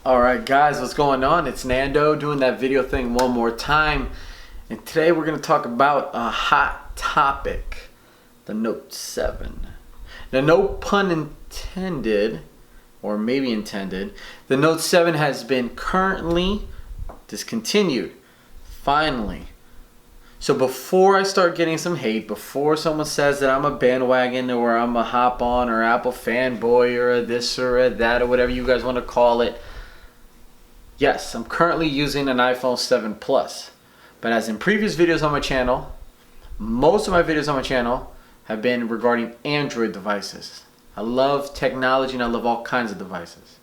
Alright guys, what's going on? It's Nando doing that video thing one more time. And today we're going to talk about a hot topic, the Note 7. Now no pun intended, or maybe intended, the Note 7 has been currently discontinued. Finally. So before I start getting some hate, before someone says that I'm a bandwagon or I'm a hop on or Apple fanboy or a this or a that or whatever you guys want to call it, yes, I'm currently using an iPhone 7 Plus. But as in previous videos on my channel, most of my videos on my channel have been regarding Android devices. I love technology and I love all kinds of devices.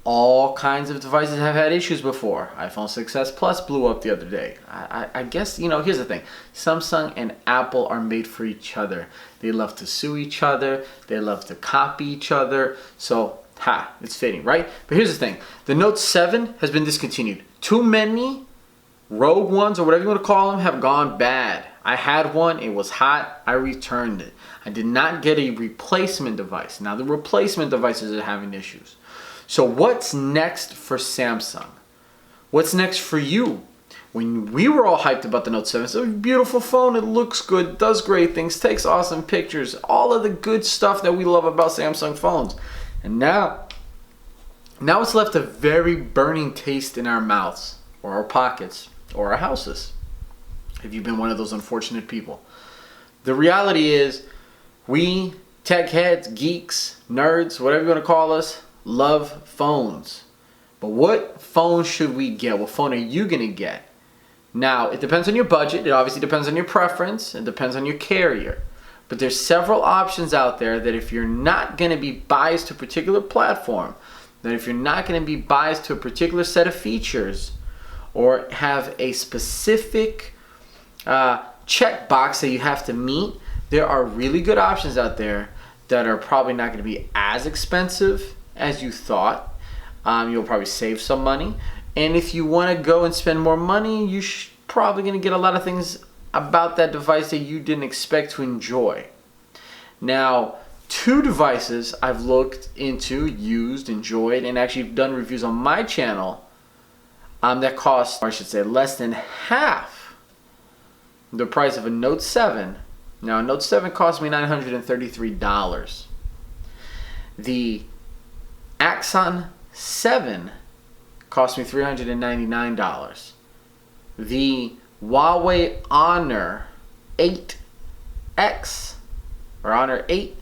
All kinds of devices have had issues before. iPhone 6s Plus blew up the other day. I guess, here's the thing. Samsung and Apple are made for each other. They love to sue each other. They love to copy each other. So, it's fitting, right? But here's the thing. The Note 7 has been discontinued. Too many rogue ones, or whatever you want to call them, have gone bad. I had one. It was hot. I returned it. I did not get a replacement device. Now, the replacement devices are having issues. So what's next for Samsung? What's next for you? When we were all hyped about the Note 7, it's a beautiful phone, it looks good, does great things, takes awesome pictures, all of the good stuff that we love about Samsung phones. And now it's left a very burning taste in our mouths, or our pockets, or our houses, if you've been one of those unfortunate people. The reality is, we tech heads, geeks, nerds, whatever you want to call us, love phones. But what phone should we get? What phone are you going to get? Now, it depends on your budget. It obviously depends on your preference. It depends on your carrier. But there's several options out there that if you're not going to be biased to a particular platform, that if you're not going to be biased to a particular set of features, or have a specific checkbox that you have to meet, there are really good options out there that are probably not going to be as expensive as you thought. You'll probably save some money, and if you want to go and spend more money, you're probably going to get a lot of things about that device that you didn't expect to enjoy. Now, two devices I've looked into, used, enjoyed, and actually done reviews on my channel that cost, or I should say, less than half the price of a Note 7. Now, a Note 7 cost me $933. The Axon 7 cost me $399. The Huawei Honor 8X, or Honor 8,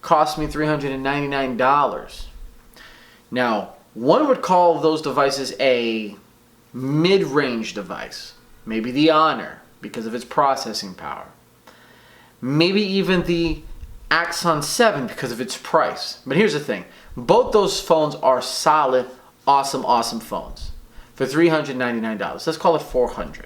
cost me $399. Now, one would call those devices a mid-range device. Maybe the Honor, because of its processing power. Maybe even the Axon 7 because of its price. But here's the thing. Both those phones are solid, awesome phones. For $399. Let's call it $400.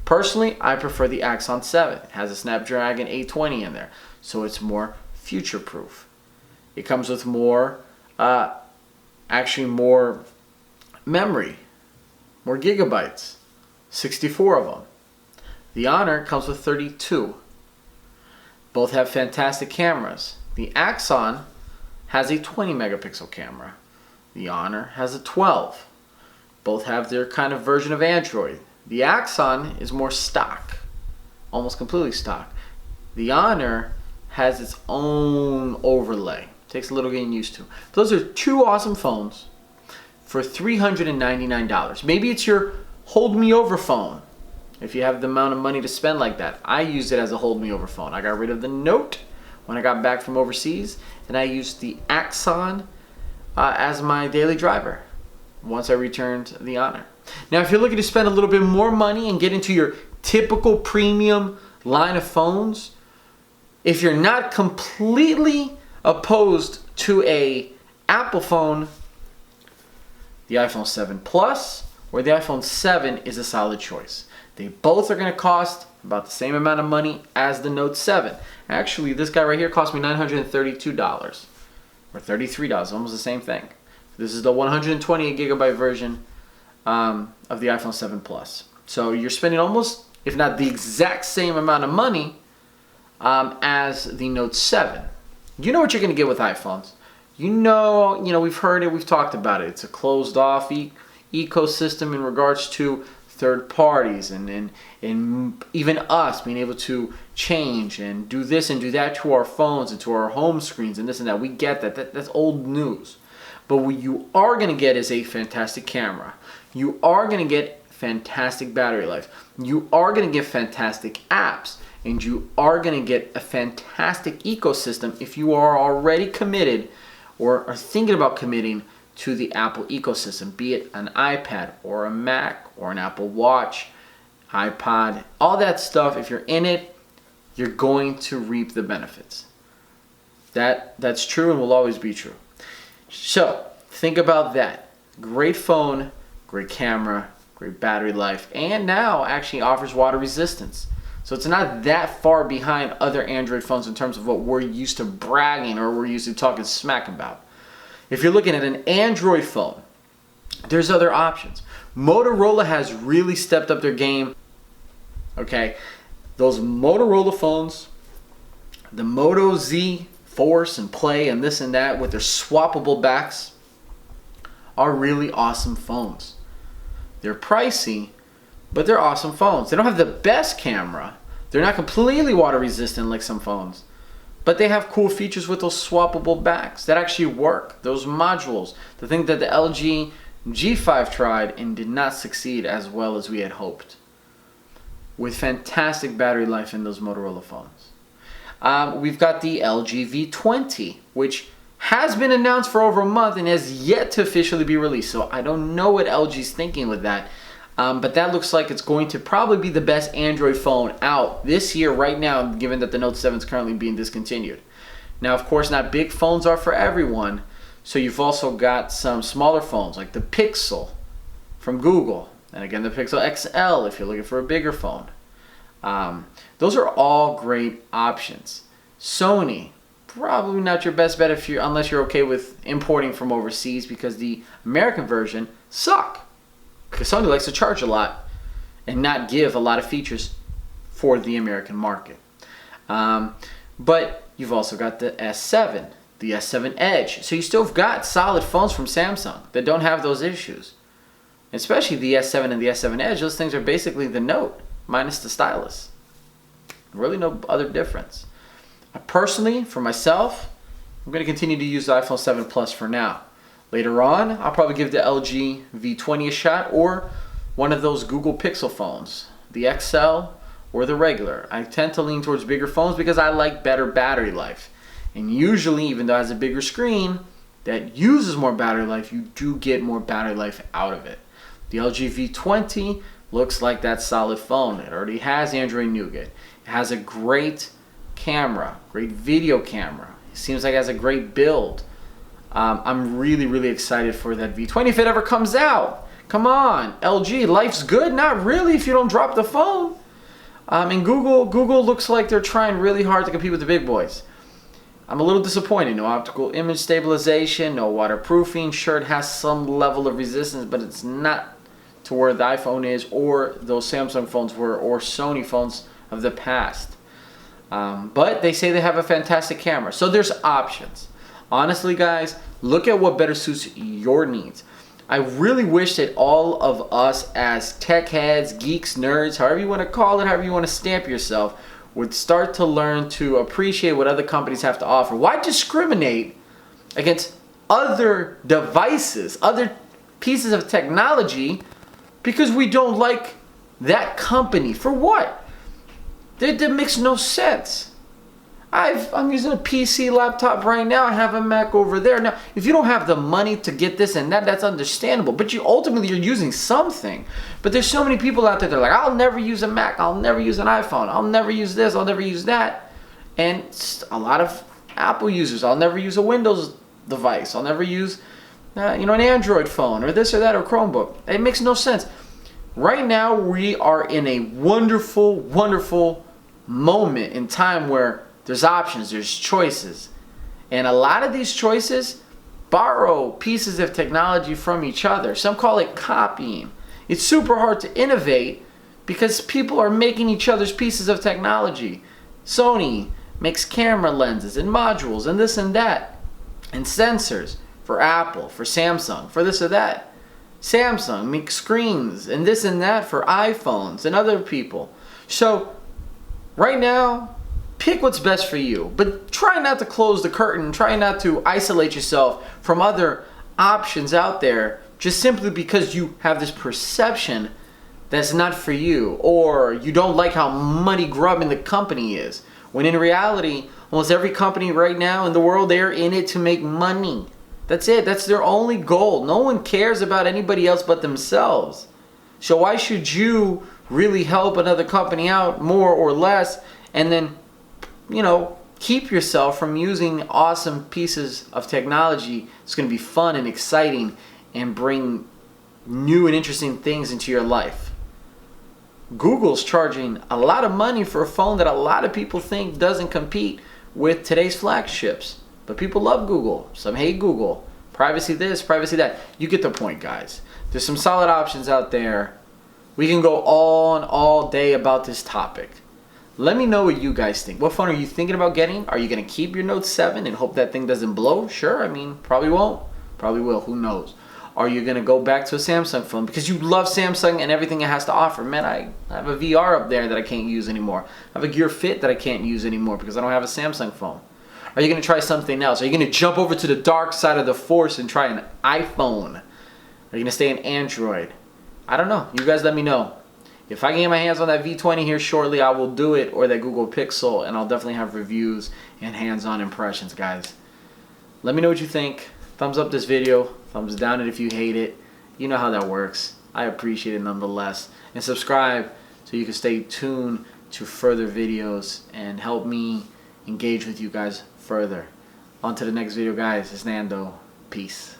Personally, I prefer the Axon 7. It has a Snapdragon 820 in there, so it's more future-proof. It comes with more, actually more memory, more gigabytes, 64 of them. The Honor comes with 32. Both have fantastic cameras. The Axon has a 20 megapixel camera. The Honor has a 12. Both have their kind of version of Android. The Axon is more stock, almost completely stock. The Honor has its own overlay. Takes a little getting used to. But those are two awesome phones for $399. Maybe it's your hold me over phone. If you have the amount of money to spend like that. I used it as a hold me over phone. I got rid of the Note when I got back from overseas, and I used the Axon as my daily driver once I returned the Honor. Now, if you're looking to spend a little bit more money and get into your typical premium line of phones, if you're not completely opposed to a Apple phone, the iPhone 7 Plus or the iPhone 7 is a solid choice. They both are going to cost about the same amount of money as the Note 7. Actually, this guy right here cost me $932 or $33, almost the same thing. This is the 128 gigabyte version of the iPhone 7 Plus. So you're spending almost, if not the exact same amount of money as the Note 7. You know what you're going to get with iPhones. we've heard it, we've talked about it. It's a closed off ecosystem in regards to third parties and even us being able to change and do this and do that to our phones and to our home screens and this and that. We get that. That's old news. But what you are going to get is a fantastic camera. You are going to get fantastic battery life. You are going to get fantastic apps. And you are going to get a fantastic ecosystem if you are already committed or are thinking about committing to the Apple ecosystem, be it an iPad or a Mac or an Apple Watch, iPod, all that stuff. If you're in it, you're going to reap the benefits. That's true and will always be true. So think about that. Great phone, great camera, great battery life, and now actually offers water resistance. So it's not that far behind other Android phones in terms of what we're used to bragging or we're used to talking smack about. If you're looking at an Android phone, there's other options. Motorola has really stepped up their game. Okay, those Motorola phones, the Moto Z Force and Play and this and that with their swappable backs are really awesome phones. They're pricey, but they're awesome phones. They don't have the best camera. They're not completely water resistant like some phones. But they have cool features with those swappable backs that actually work. Those modules. The thing that the LG G5 tried and did not succeed as well as we had hoped. With fantastic battery life in those Motorola phones. We've got the LG V20, which has been announced for over a month and has yet to officially be released. So I don't know what LG's thinking with that. But that looks like it's going to probably be the best Android phone out this year right now, given that the Note 7 is currently being discontinued. Now, of course, not big phones are for everyone. So you've also got some smaller phones like the Pixel from Google. And again, the Pixel XL if you're looking for a bigger phone. Those are all great options. Sony, probably not your best bet unless you're okay with importing from overseas, because the American version suck. Because Sony likes to charge a lot and not give a lot of features for the American market. But you've also got the S7, the S7 Edge. So you still have got solid phones from Samsung that don't have those issues. Especially the S7 and the S7 Edge. Those things are basically the Note minus the stylus. Really no other difference. Personally, for myself, I'm going to continue to use the iPhone 7 Plus for now. Later on, I'll probably give the LG V20 a shot or one of those Google Pixel phones, the XL or the regular. I tend to lean towards bigger phones because I like better battery life. And usually, even though it has a bigger screen that uses more battery life, you do get more battery life out of it. The LG V20 looks like that solid phone. It already has Android Nougat. It has a great camera, great video camera. It seems like it has a great build. I'm really, really excited for that V20 if it ever comes out. Come on, LG, life's good? Not really if you don't drop the phone. And Google looks like they're trying really hard to compete with the big boys. I'm a little disappointed. No optical image stabilization, no waterproofing. Sure, it has some level of resistance, but it's not to where the iPhone is or those Samsung phones were or Sony phones of the past. But they say they have a fantastic camera. So there's options. Honestly, guys, look at what better suits your needs. I really wish that all of us as tech heads, geeks, nerds, however you want to call it, however you want to stamp yourself, would start to learn to appreciate what other companies have to offer. Why discriminate against other devices, other pieces of technology, because we don't like that company? For what? That makes no sense. I'm using a PC laptop right now. I have a Mac over there. Now, if you don't have the money to get this and that, that's understandable. But ultimately, you're using something. But there's so many people out there that are like, I'll never use a Mac. I'll never use an iPhone. I'll never use this. I'll never use that. And a lot of Apple users, I'll never use a Windows device. I'll never use an Android phone or this or that or Chromebook. It makes no sense. Right now, we are in a wonderful, wonderful moment in time where there's options, there's choices. And a lot of these choices borrow pieces of technology from each other. Some call it copying. It's super hard to innovate because people are making each other's pieces of technology. Sony makes camera lenses and modules and this and that. And sensors for Apple, for Samsung, for this or that. Samsung makes screens and this and that for iPhones and other people. So right now, pick what's best for you, but try not to close the curtain. Try not to isolate yourself from other options out there just simply because you have this perception that's not for you, or you don't like how money grubbing the company is. When in reality, almost every company right now in the world, they're in it to make money. That's it. That's their only goal. No one cares about anybody else but themselves. So why should you really help another company out more or less and then, keep yourself from using awesome pieces of technology? It's going to be fun and exciting and bring new and interesting things into your life. Google's charging a lot of money for a phone that a lot of people think doesn't compete with today's flagships. But people love Google. Some hate Google. Privacy this, privacy that. You get the point, guys. There's some solid options out there. We can go on all day about this topic. Let me know what you guys think. What phone are you thinking about getting? Are you going to keep your Note 7 and hope that thing doesn't blow? Sure, probably won't. Probably will. Who knows? Are you going to go back to a Samsung phone because you love Samsung and everything it has to offer? Man, I have a VR up there that I can't use anymore. I have a Gear Fit that I can't use anymore because I don't have a Samsung phone. Are you going to try something else? Are you going to jump over to the dark side of the force and try an iPhone? Are you going to stay in Android? I don't know. You guys let me know. If I can get my hands on that V20 here shortly, I will do it, or that Google Pixel, and I'll definitely have reviews and hands-on impressions, guys. Let me know what you think. Thumbs up this video. Thumbs down it if you hate it. You know how that works. I appreciate it nonetheless. And subscribe so you can stay tuned to further videos and help me engage with you guys further. On to the next video, guys. It's Nando. Peace.